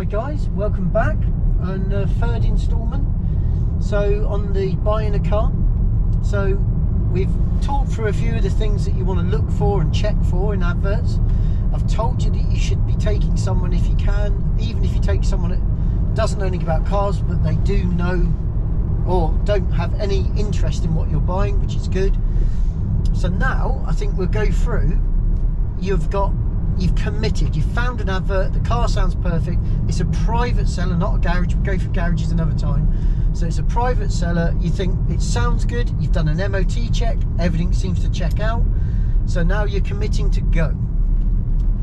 Hi guys, welcome back on the third instalment. So on the buying a car, so we've talked through a few of the things that you want to look for and check for in adverts. I've told you that you should be taking someone, if you can, even if you take someone that doesn't know anything about cars but they do know or don't have any interest in what you're buying, which is good. So now I think we'll go through. You've committed, you've found an advert, the car sounds perfect, it's a private seller, not a garage. We'll go for garages another time. So it's a private seller, you think it sounds good, you've done an MOT check, everything seems to check out, so now you're committing to go.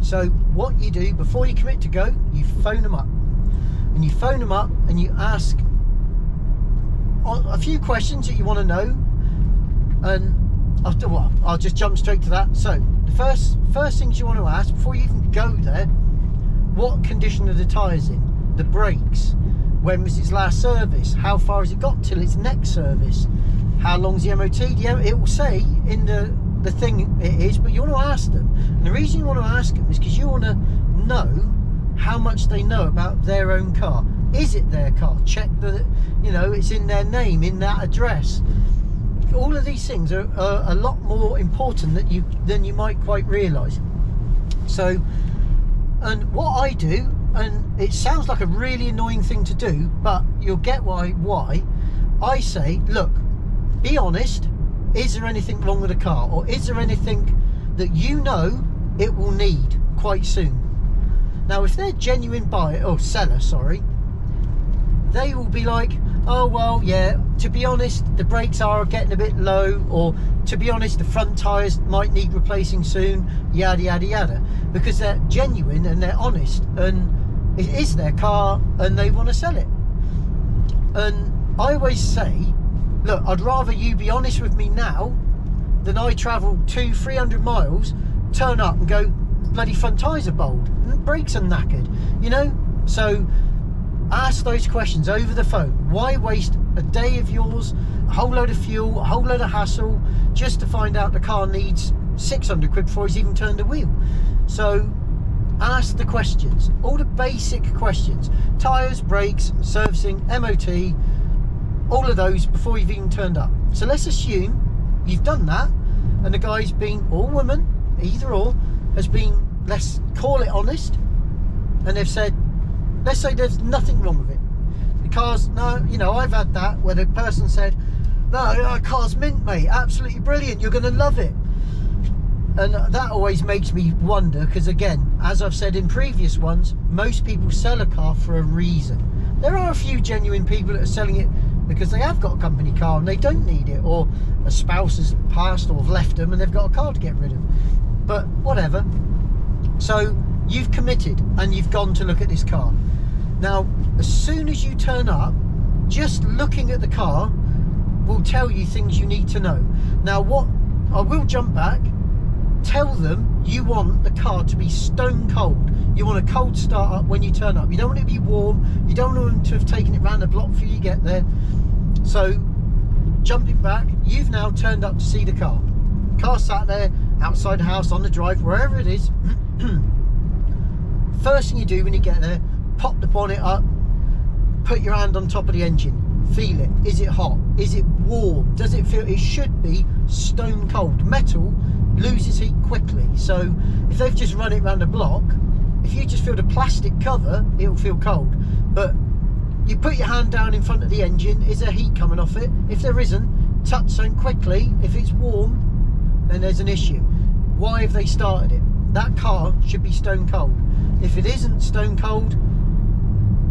So what you do before you commit to go, you phone them up, and you phone them up and you ask a few questions that you want to know, and I'll just jump straight to that. So the first things you want to ask before you even go there: what condition are the tyres in? The brakes? When was its last service? How far has it got till its next service? How long's the MOT? It will say in the thing it is, but you want to ask them. And the reason you want to ask them is because you want to know how much they know about their own car. Is it their car? Check that it's in their name, in that address. All of these things are a lot more important than you might quite realise. So, and what I do, and it sounds like a really annoying thing to do, but you'll get why. I say, look, be honest. Is there anything wrong with the car, or is there anything that you know it will need quite soon? Now, if they're genuine buyer or seller, sorry, they will be like, oh well, yeah, to be honest, the brakes are getting a bit low, or to be honest, the front tyres might need replacing soon, yada yada yada, because they're genuine and they're honest, and it is their car and they want to sell it. And I always say, look, I'd rather you be honest with me now than I travel 200-300 miles, turn up and go, bloody front tyres are bald and the brakes are knackered, so ask those questions over the phone. Why waste a day of yours, a whole load of fuel, a whole load of hassle, just to find out the car needs 600 quid before he's even turned a wheel? So ask the questions, all the basic questions: tyres, brakes, servicing, MOT, all of those before you've even turned up. So let's assume you've done that, and the guy's been, or woman, either or, has been, let's call it honest, and they've said, let's say there's nothing wrong with it. The car's, no, I've had that where the person said, no, the car's mint, mate, absolutely brilliant, you're going to love it. And that always makes me wonder, because again, as I've said in previous ones, most people sell a car for a reason. There are a few genuine people that are selling it because they have got a company car and they don't need it, or a spouse has passed or have left them and they've got a car to get rid of. But whatever. So you've committed and you've gone to look at this car. Now, as soon as you turn up, just looking at the car will tell you things you need to know. Now, what I will jump back, tell them you want the car to be stone cold. You want a cold start up when you turn up. You don't want it to be warm. You don't want them to have taken it round the block before you get there. So, jumping back, you've now turned up to see the car. Car sat there outside the house, on the drive, wherever it is. First thing you do when you get there, pop the bonnet up, put your hand on top of the engine, feel it. Is it hot? Is it warm? Does it feel? It should be stone cold. Metal loses heat quickly, so if they've just run it around the block, if you just feel the plastic cover, it'll feel cold. But you put your hand down in front of the engine, is there heat coming off it? If there isn't, touch something quickly. If it's warm, then there's an issue. Why have they started it? That car should be stone cold. If it isn't stone cold,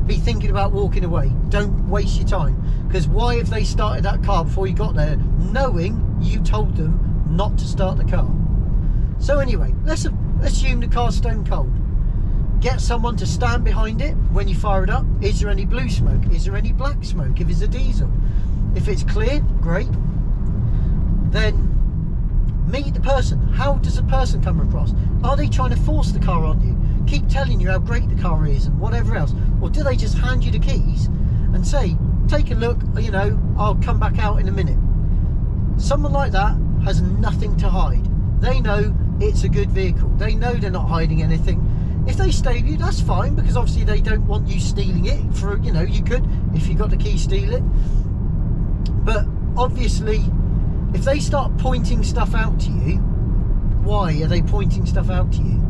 be thinking about walking away. Don't waste your time, because why have they started that car before you got there, knowing you told them not to start the car? So anyway, let's assume the car's stone cold. Get someone to stand behind it when you fire it up. Is there any blue smoke? Is there any black smoke if it's a diesel? If it's clear, great. Then meet the person. How does the person come across? Are they trying to force the car on you? Keep telling you how great the car is and whatever else? Or do they just hand you the keys and say, take a look, I'll come back out in a minute? Someone like that has nothing to hide. They know it's a good vehicle. They know they're not hiding anything. If they stay with you, that's fine, because obviously they don't want you stealing it. For, you know, you could, if you got the key, steal it. But obviously, if they start pointing stuff out to you, why are they pointing stuff out to you?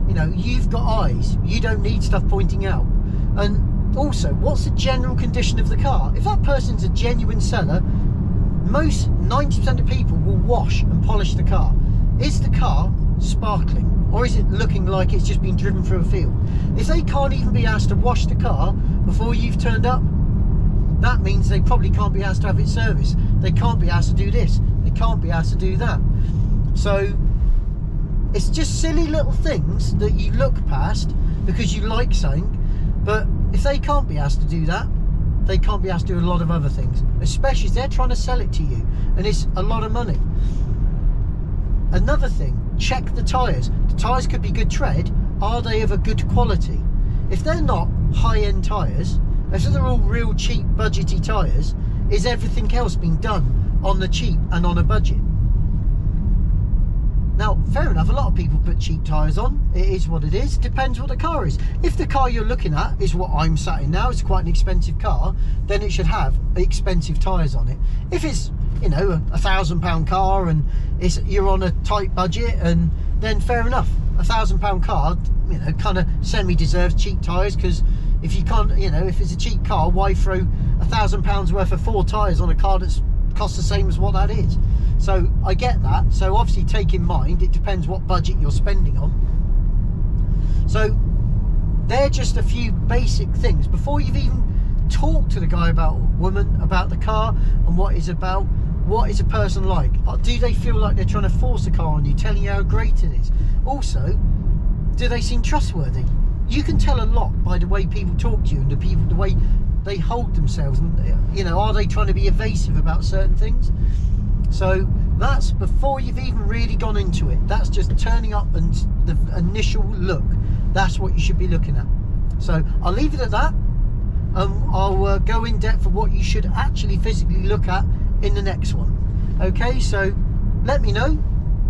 You know, you've got eyes. You don't need stuff pointing out. And also, what's the general condition of the car? If that person's a genuine seller, most 90% of people will wash and polish the car. Is the car sparkling, or is it looking like it's just been driven through a field? If they can't even be asked to wash the car before you've turned up, that means they probably can't be asked to have it serviced. They can't be asked to do this. They can't be asked to do that. So it's just silly little things that you look past because you like something. But if they can't be asked to do that, they can't be asked to do a lot of other things, especially if they're trying to sell it to you and it's a lot of money. Another thing, check the tyres. The tyres could be good tread. Are they of a good quality? If they're not high-end tyres, if they're all real cheap budgety tyres, is everything else being done on the cheap and on a budget? Now, fair enough, a lot of people put cheap tyres on. It is what it is. Depends what the car is. If the car you're looking at is what I'm sat in now, it's quite an expensive car, then it should have expensive tyres on it. If it's, you know, £1,000 car and you're on a tight budget, and then fair enough. £1,000 car, you know, kind of semi-deserves cheap tyres, because if you can't, you know, if it's a cheap car, why throw £1,000 worth of 4 tyres on a car that's costs the same as what that is? So I get that. So obviously take in mind, it depends what budget you're spending on. So they're just a few basic things before you've even talked to the guy about, woman, about the car and what it's about. What is a person like? Do they feel like they're trying to force the car on you, telling you how great it is? Also, do they seem trustworthy? You can tell a lot by the way people talk to you and the way they hold themselves, and, you know, are they trying to be evasive about certain things? So that's before you've even really gone into it. That's just turning up and the initial look. That's what you should be looking at. So I'll leave it at that. I'll go in depth of what you should actually physically look at in the next one. Okay, so let me know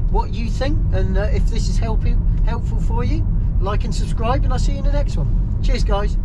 what you think, and if this is helpful for you, like and subscribe, and I'll see you in the next one. Cheers, guys.